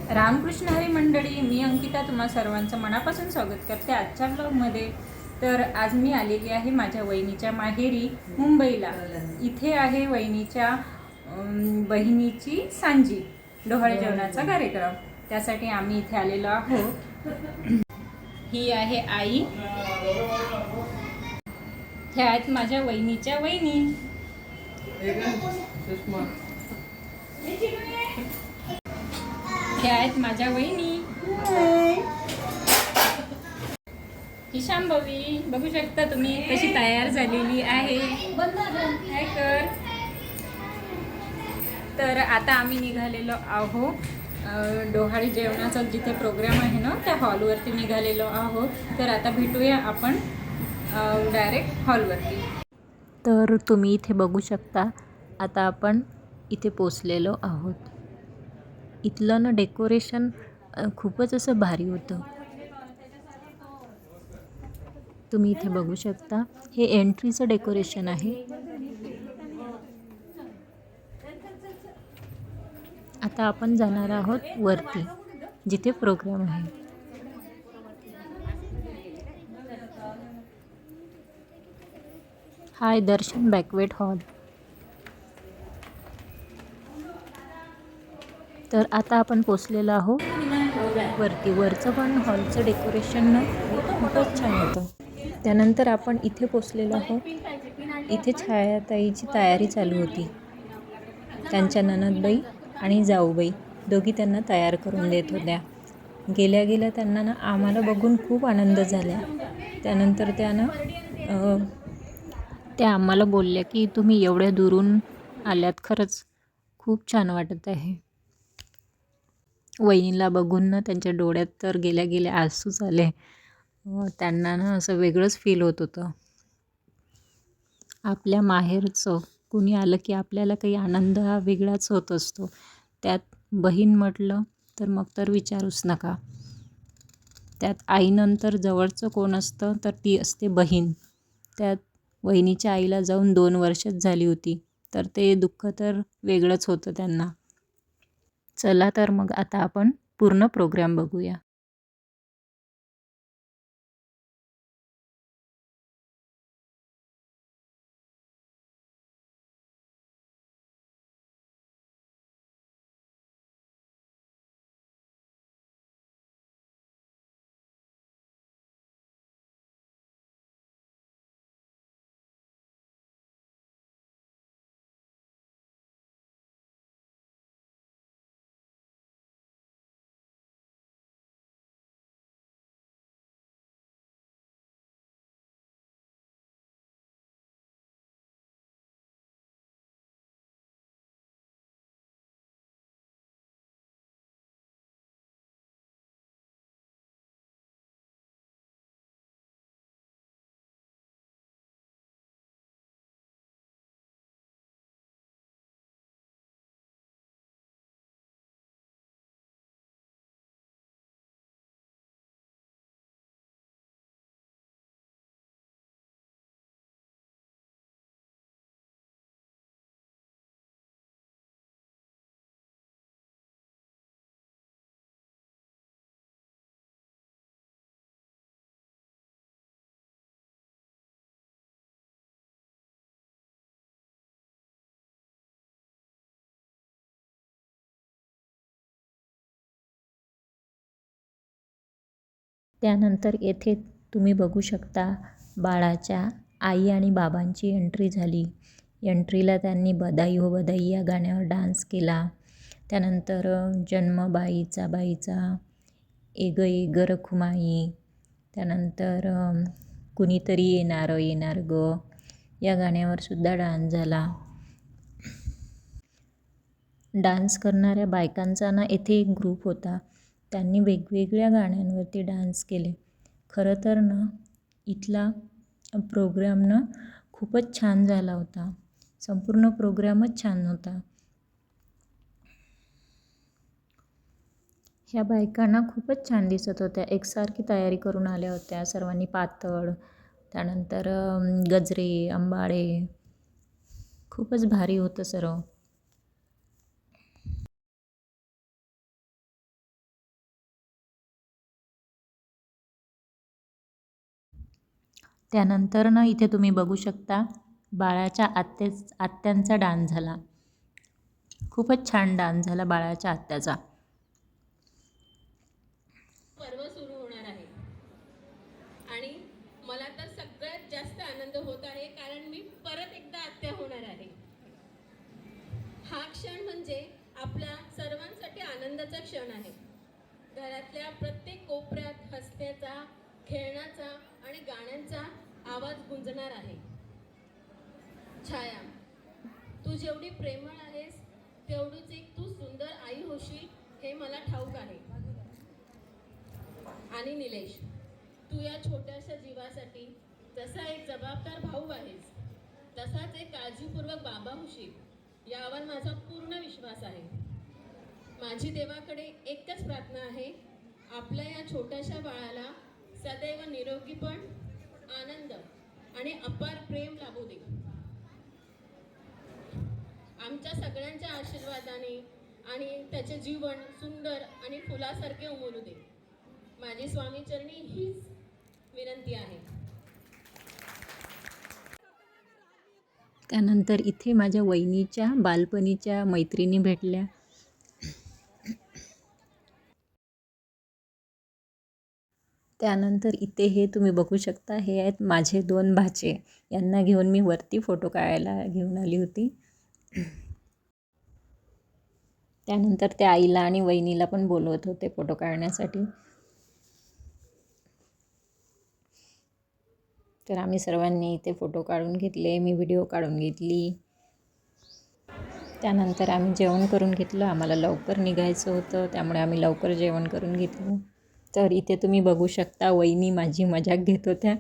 रामकृष्ण हरी मंडळी, मी अंकिता तुम्हा सर्वांचं मनापासून स्वागत करते आजच्या ब्लॉगमध्ये. तर आज मी आलेली आहे माझ्या वहिनीच्या माहेरी मुंबईला. इथे आहे वहिनीच्या बहिणीची सांजी डोहाळे जेवणाचा कार्यक्रम, त्यासाठी आम्ही इथे आलेलो आहोत. ही आहे आई, ह्या आहेत माझ्या वहिनीच्या वहिनी. ह्या आहेत माझ्या वहिनी. ही शांभवी बघू शकता तुम्ही कशी तयार झालेली आहे. काय कर. तर आता आम्ही निघालेलो आहोत डोहाळे जेवणाचा जिथे प्रोग्राम आहे ना त्या हॉलवरती निघालेलो आहोत. तर आता भेटूया आपण डायरेक्ट हॉलवरती. तर तुम्ही इथे बघू शकता, आता आपण इथे पोचलेलो आहोत. इथलं ना डेकोरेशन खूपच असं भारी होतं. तुम्ही इथे बघू शकता, हे एंट्रीचं डेकोरेशन आहे. आता आपण जाणार आहोत वरती जिथे प्रोग्राम आहे. हा आहे दर्शन बॅकवेट हॉल. तर आता आपण पोचलेलो आहोत वरती. वरचं पण हॉलचं डेकोरेशन ना खूपच छान होतं. त्यानंतर आपण इथे पोचलेलो आहोत. इथे छायाताईची तयारी चालू होती. त्यांच्या ननदबाई आणि जाऊबाई दोघी त्यांना तयार करून देत होत्या. गेल्या गेल्या त्यांना ना आम्हाला बघून खूप आनंद झाला. त्यानंतर त्या आम्हाला बोलल्या की तुम्ही एवढ्या दुरून आल्यात, खरंच खूप छान वाटत आहे. वहिनीला बघून ना त्यांच्या डोळ्यात तर गेल्या गेल्या आसूच आले. त्यांना ना असं वेगळंच फील होत होतं. आपल्या माहेरचं कुणी आलं की आपल्याला काही आनंद हा वेगळाच होत असतो. त्यात बहीण म्हटलं तर मग तर विचारूच नका. त्यात आईनंतर जवळचं कोण असतं तर ती असते बहीण. त्यात वहिनीच्या आईला जाऊन 2 वर्षच झाली होती, तर ते दुःख तर वेगळंच होतं त्यांना. चला तर मग आता आपण पूर्ण प्रोग्राम बघूया. त्यानंतर येथे तुम्ही बघू शकता, बाळाच्या आई आणि बाबांची एंट्री झाली. एंट्रीला त्यांनी बधाई हो बधाई या गाण्यावर डान्स केला. त्यानंतर जन्म बाईचा बाईचा, ए ग ए ग रखुमाई, त्यानंतर कुणीतरी येणार येणार ग या गाण्यावर सुद्धा डान्स झाला. डान्स करणाऱ्या बायकांचा ना येथे एक ग्रुप होता. त्यांनी वेगवेगळ्या गाण्यांवरती डान्स केले. खरं तर ना इथला प्रोग्राम ना खूपच छान झाला होता. संपूर्ण प्रोग्रामच छान होता. ह्या बायकांना खूपच छान दिसत होत्या. एकसारखी तयारी करून आल्या होत्या. सर्वांनी पातळ, त्यानंतर गजरे, अंबाडे, खूपच भारी होतं सर्व. त्यानंतर ना इथे तुम्ही बघू शकता बाळाच्या आत्यांचा डान्स झाला. खूपच छान डान्स झाला बाळाच्या आत्याचा. पर्व सुरू होणार आहे आणि मला तर सगळ्यात जास्त आनंद होत आहे कारण मी परत एकदा आत्या होणार आहे. हा क्षण म्हणजे आपल्या सर्वांसाठी आनंदाचा क्षण आहे. घरातल्या प्रत्येक कोपऱ्यात हसण्याचा, खेळण्याचा आणि गाण्यांचा आवाज गुंजणार आहे. छाया, तू जेवढी प्रेमळ आहेस तेवढीच एक तू सुंदर आई होशील हे मला ठाऊक आहे. आणि निलेश, तू या छोट्याशा जीवासाठी जसा एक जबाबदार भाऊ आहेस तसाच एक काळजीपूर्वक बाबा होशील यावर माझा पूर्ण विश्वास आहे. माझी देवाकडे एकच प्रार्थना आहे, आपल्या या छोट्याशा बाळाला सदैव निरोगीपण, आनंद आणि अपार प्रेम लाभू दे. आमच्या सगळ्यांच्या आशीर्वादाने आणि त्याचे जीवन सुंदर आणि फुलासारखे उमलू दे. माझी स्वामीचरणी हीच विनंती आहे. त्यानंतर इथे माझ्या वहिनीच्या बालपणीच्या मैत्रिणी भेटल्या. त्यानंतर इथे हे तुम्ही बघू शकता, हे आहेत माझे 2 भाचे. यांना घेऊन मी वरती फोटो काढायला घेऊन आली होती. त्यानंतर त्या आईला आणि वहिनीला पण बोलवत होते फोटो काढण्यासाठी. तर आम्ही सर्वांनी इथे फोटो काढून घेतले, मी व्हिडिओ काढून घेतली. त्यानंतर आम्ही जेवण करून घेतलं. आम्हाला लवकर निघायचं होतं त्यामुळे आम्ही लवकर जेवण करून घेतलं. तर इथे तुम्ही बघू शकता वहिनी माझी मजाक घेत होत्या.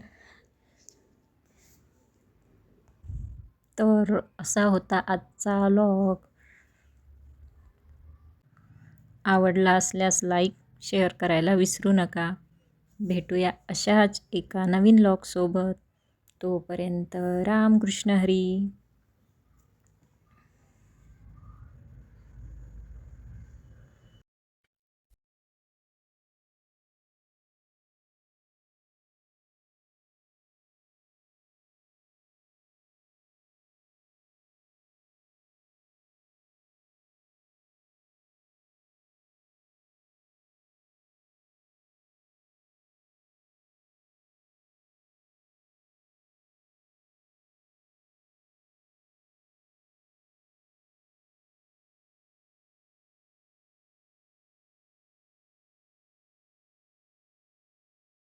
तर असा होता आजचा व्लॉग. आवडला असल्यास लाईक शेअर करायला विसरू नका. भेटूया अशाच एका नवीन व्लॉगसोबत. तोपर्यंत रामकृष्ण हरी.